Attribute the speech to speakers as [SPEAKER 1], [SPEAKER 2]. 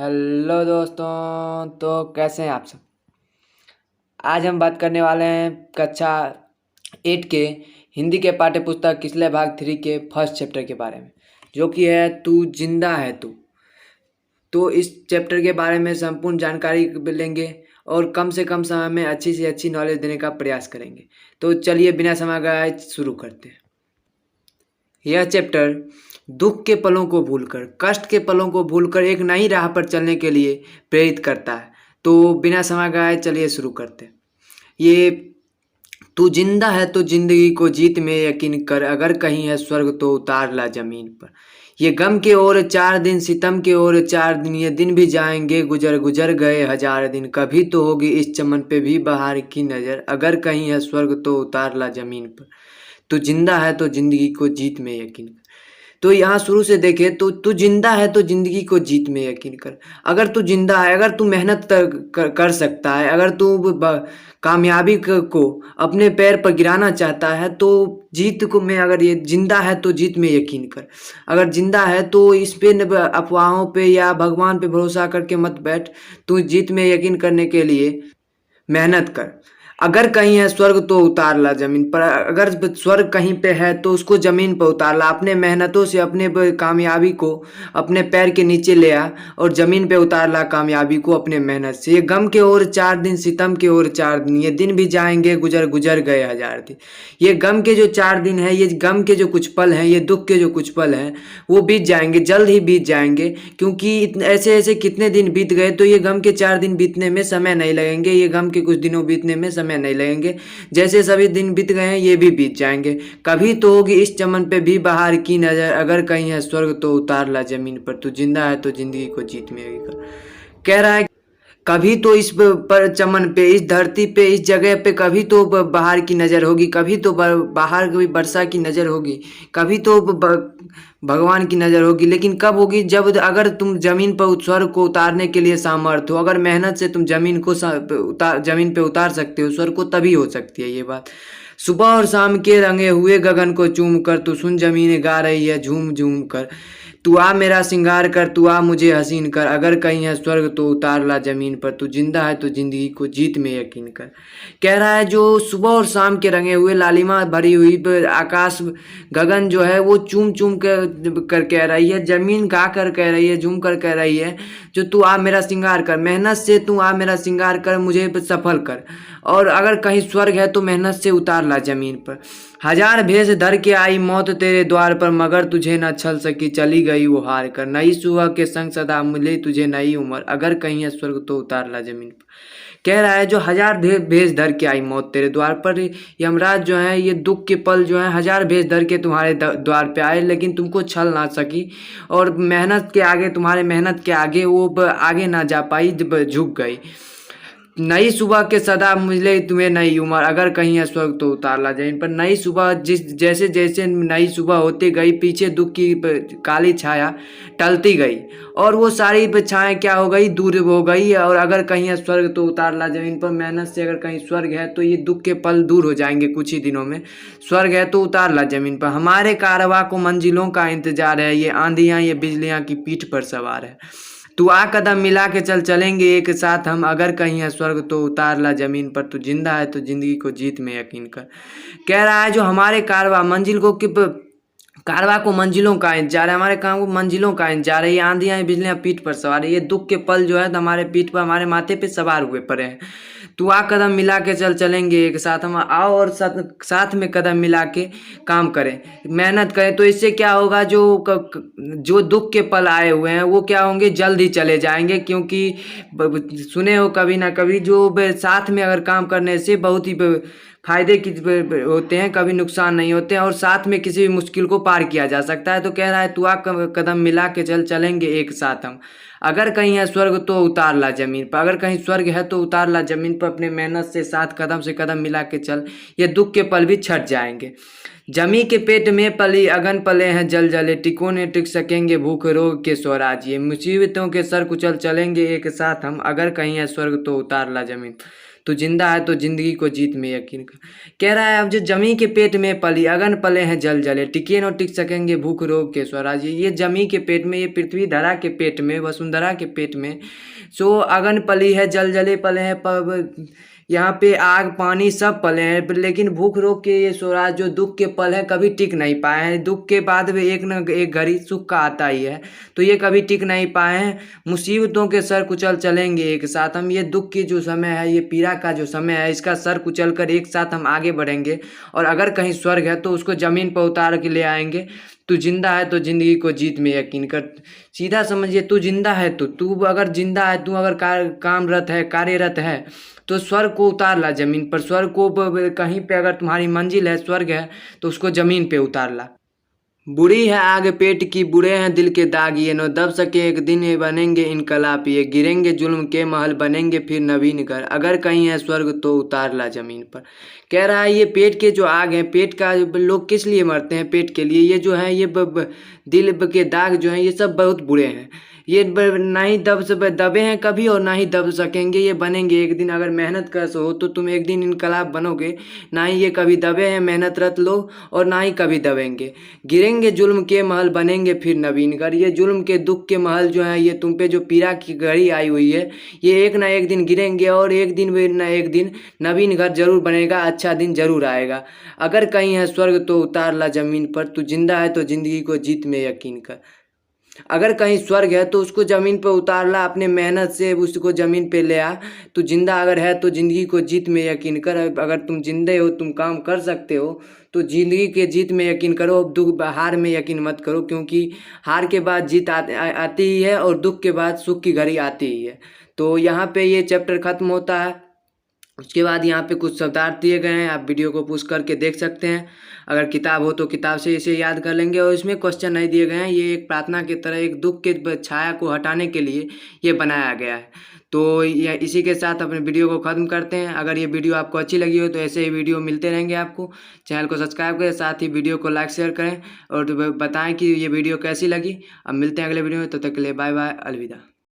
[SPEAKER 1] Hello दोस्तों, तो कैसे हैं आप सब। आज हम बात करने वाले हैं कक्षा 8 के हिंदी के पाठ्य पुस्तक किसले भाग 3 के फर्स्ट चैप्टर के बारे में, जो कि है तू जिंदा है तू। तो इस चैप्टर के बारे में संपूर्ण जानकारी लेंगे और कम से कम समय में अच्छी से अच्छी नॉलेज देने का प्रयास करेंगे। तो चलिए बिना समय गवाए शुरू करते हैं। यह चैप्टर दुख के पलों को भूलकर, कष्ट के पलों को भूलकर एक नई राह पर चलने के लिए प्रेरित करता है। तो बिना समय गवाए चलिए शुरू करते हैं। ये तू जिंदा है तो जिंदगी को जीत में यकीन कर, अगर कहीं है स्वर्ग तो उतार ला जमीन पर। ये गम के ओर 4 दिन, सितम के ओर 4 दिन, ये दिन भी जाएंगे गुजर गुजर गए 1000 दिन। कभी तो होगी इस चमन पे भी बहार की नज़र, अगर कहीं है स्वर्ग तो उतार ला जमीन पर। तू जिंदा है तो जिंदगी को जीत में यकीन कर। तो यहाँ शुरू से देखे तो तू जिंदा है तो जिंदगी को जीत में यकीन कर। अगर तू जिंदा है, अगर तू मेहनत कर सकता है, अगर तू कामयाबी को अपने पैर पर गिराना चाहता है तो जीत को में, अगर ये जिंदा है तो जीत में यकीन कर। अगर जिंदा है तो इस पे अफवाहों पे या भगवान पे भरोसा करके मत बैठ। तू जीत में यकीन करने के लिए मेहनत कर। अगर कहीं है स्वर्ग तो उतार ला जमीन पर। अगर स्वर्ग कहीं पे है तो उसको जमीन पर उतार ला। अपने मेहनतों से अपने कामयाबी को अपने पैर के नीचे ले आ और जमीन पे उतार ला कामयाबी को अपने मेहनत से। ये गम के ओर 4 दिन, सितम के ओर 4 दिन, ये दिन भी जाएंगे गुजर गुजर गए 1000 दिन। ये गम के जो 4 दिन है, ये गम के जो कुछ पल हैं, ये दुख के जो कुछ पल हैं, वो बीत जाएंगे, जल्द ही बीत जाएंगे। क्योंकि ऐसे ऐसे कितने दिन बीत गए, तो ये गम के 4 दिन बीतने में समय नहीं लगेंगे, ये गम के कुछ दिनों बीतने में समय नहीं लगेंगे। जैसे सभी दिन बीत गए हैं ये भी बीत जाएंगे। कभी तो होगी इस चमन पे भी बहार की नजर, अगर कहीं है स्वर्ग तो उतार ला जमीन पर। तू जिंदा है तो जिंदगी को जीत में कह रहा है। कभी तो इस पर चमन पे, इस धरती पे, इस जगह पे कभी तो बाहर की नज़र होगी, कभी तो बाहर की वर्षा की नज़र होगी, कभी तो भगवान की नज़र होगी। लेकिन कब होगी? जब अगर तुम जमीन पर स्वर्ग को उतारने के लिए सामर्थ हो, अगर मेहनत से तुम जमीन को जमीन पे उतार सकते हो स्वर्ग को, तभी हो सकती है ये बात। सुबह और शाम के रंगे हुए गगन को चूम कर, तू सुन जमीन गा रही है झूम झूम कर। तू आ मेरा श्रृंगार कर, तू आ मुझे हसीन कर, अगर कहीं है स्वर्ग तो उतार ला जमीन पर। तू जिंदा है तो जिंदगी को जीत में यकीन कर। कह रहा है जो सुबह और शाम के रंगे हुए लालिमा भरी हुई आकाश गगन जो है वो चूम चूम कर कह रही है, जमीन गा कर कह रही है, झूम कर कह रही है, जो तू आ मेरा श्रृंगार कर, मेहनत से तू आ मेरा श्रृंगार कर, मुझे सफल कर। और अगर कहीं स्वर्ग है तो मेहनत से उतार ला जमीन पर। 1000 भेष धर के आई मौत तेरे द्वार पर, मगर तुझे न छल सकी, चली गई वो हार कर। नई सुबह के संग सदा मिले तुझे नई उम्र, अगर कहीं है स्वर्ग तो उतार ला जमीन पर। कह रहा है जो 1000 भेष धर के आई मौत तेरे द्वार पर, यमराज जो है ये दुख के पल जो है 1000 भेष धर के तुम्हारे द्वार पे आए, लेकिन तुमको छल ना सकी और मेहनत के आगे, तुम्हारे मेहनत के आगे वो आगे ना जा पाई, झुक गई। नई सुबह के सदा मिले तुम्हें नई उम्र, अगर कहीं है स्वर्ग तो उतार ला जमीन पर। नई सुबह जैसे जैसे नई सुबह होती गई, पीछे दुख की काली छाया टलती गई और वो सारी छाया क्या हो गई, दूर हो गई। और अगर कहीं है स्वर्ग तो उतार ला जमीन पर, मेहनत से अगर कहीं स्वर्ग है तो ये दुख के पल दूर हो जाएंगे कुछ ही दिनों में। स्वर्ग है तो उतार ला जमीन पर। हमारे कारवां को मंजिलों का इंतजार है, ये आंधियां ये बिजलियां की पीठ पर सवार है। तू आ कदम मिला के चल, चलेंगे एक साथ हम, अगर कहीं है स्वर्ग तो उतार ला जमीन पर। तू जिंदा है तो जिंदगी को जीत में यकीन कर। कह रहा है जो हमारे कारवा मंजिल को कारवा को मंजिलों का इंतजार है, हमारे काम को मंजिलों का इंतजार है। ये आंधियां ये बिजलियां पीठ पर सवार है, ये दुख के पल जो है हमारे पीठ पर, हमारे माथे पे सवार हुए पड़े हैं। तू आ कदम मिला के चल, चलेंगे एक साथ हम, आओ और साथ में कदम मिला के काम करें, मेहनत करें। तो इससे क्या होगा, जो दुख के पल आए हुए हैं वो क्या होंगे, जल्द ही चले जाएंगे। क्योंकि सुने हो कभी ना कभी, जो साथ में अगर काम करने से बहुत ही फायदे की होते हैं, कभी नुकसान नहीं होते हैं, और साथ में किसी भी मुश्किल को पार किया जा सकता है। तो कह रहा है तू आ कदम मिला के चल, चलेंगे एक साथ हम, अगर कहीं है स्वर्ग तो उतार ला जमीन पर। अगर कहीं स्वर्ग है तो उतार ला जमीन पर, अपने मेहनत से साथ कदम से कदम मिला के चल, ये दुख के पल भी छट जाएंगे। जमी के पेट में पली अगन पले हैं जल जले, टिको ने टिक सकेंगे भूख रोग के स्वराज्य। मुसीबतों के सर कुचल, चलेंगे एक साथ हम, अगर कहीं है स्वर्ग तो उतार ला जमीन। तू जिंदा है तो जिंदगी को जीत में यकीन कर। कह रहा है अब जो जमी के पेट में पली अगन पले हैं जल जले टिके न टिक सकेंगे भूख रोग के स्वराज। ये जमी के पेट में, ये पृथ्वी धरा के पेट में, वसुंधरा के पेट में सो अगन पली है जल जले पले हैं यहाँ पे आग पानी सब पले हैं, लेकिन भूख रोग के ये स्वराज जो दुख के पल हैं कभी टिक नहीं पाए हैं। दुख के बाद भी एक न एक घड़ी सुख का आता ही है, तो ये कभी टिक नहीं पाए हैं। मुसीबतों के सर कुचल चलेंगे एक साथ हम, ये दुख की जो समय है, ये पीड़ा का जो समय है, इसका सर कुचल कर एक साथ हम आगे बढ़ेंगे। और अगर कहीं स्वर्ग है तो उसको जमीन पर उतार के ले आएंगे। तू जिंदा है तो जिंदगी को जीत में यकीन कर। सीधा समझिए, तू जिंदा है तो तू अगर जिंदा है, तू अगर कामरत है, कार्यरत है, तो स्वर्ग को उतार ला जमीन पर। स्वर्ग को कहीं पे अगर तुम्हारी मंजिल है, स्वर्ग है, तो उसको जमीन पे उतार ला। बुरी है आग पेट की, बुरे हैं दिल के दाग, ये न दब सके एक दिन, ये बनेंगे इनकलाब, ये गिरेंगे जुल्म के महल, बनेंगे फिर नवीन घर, अगर कहीं है स्वर्ग तो उतार ला जमीन पर। कह रहा है ये पेट के जो आग हैं, पेट का लोग किस लिए मरते हैं? पेट के लिए। ये जो है ये दिल के दाग जो हैं ये सब बहुत बुरे हैं। ये ना ही दबे हैं कभी और ना ही दब सकेंगे, ये बनेंगे एक दिन। अगर मेहनत कर सो तो तुम एक दिन इनकलाब बनोगे। ना ही ये कभी दबे हैं मेहनतरत लोग और ना ही कभी दबेंगे। गिरेंगे जुल्म के महल, बनेंगे फिर नवीन घर। ये जुल्म के दुख के महल जो है, ये तुम पे जो पीड़ा की घड़ी आई हुई है, ये एक ना एक दिन गिरेंगे और एक दिन ना एक दिन नवीन घर जरूर बनेगा, अच्छा दिन जरूर आएगा। अगर कहीं है स्वर्ग तो उतार ला जमीन पर, तू जिंदा है तो जिंदगी को जीत में यकीन कर। अगर कहीं स्वर्ग है तो उसको ज़मीन पर उतार ला, अपने मेहनत से उसको ज़मीन पे ले आ। तू जिंदा अगर है तो ज़िंदगी को जीत में यकीन कर। अगर तुम जिंदे हो, तुम काम कर सकते हो, तो ज़िंदगी के जीत में यकीन करो। दुख हार में यकीन मत करो, क्योंकि हार के बाद जीत आती ही है और दुख के बाद सुख की घड़ी आती ही है। तो यहाँ पे ये चैप्टर ख़त्म होता है। उसके बाद यहाँ पे कुछ शब्दार्थ दिए गए हैं, आप वीडियो को पुश करके देख सकते हैं। अगर किताब हो तो किताब से इसे याद कर लेंगे। और इसमें क्वेश्चन नहीं दिए गए हैं, ये एक प्रार्थना की तरह, एक दुख के छाया को हटाने के लिए ये बनाया गया है। तो ये इसी के साथ अपने वीडियो को ख़त्म करते हैं। अगर ये वीडियो आपको अच्छी लगी हो तो ऐसे ही वीडियो मिलते रहेंगे आपको। चैनल को सब्सक्राइब करें, साथ ही वीडियो को लाइक शेयर करें और बताएं कि ये वीडियो कैसी लगी। अब मिलते हैं अगले वीडियो में, तब तक के लिए बाय बाय, अलविदा।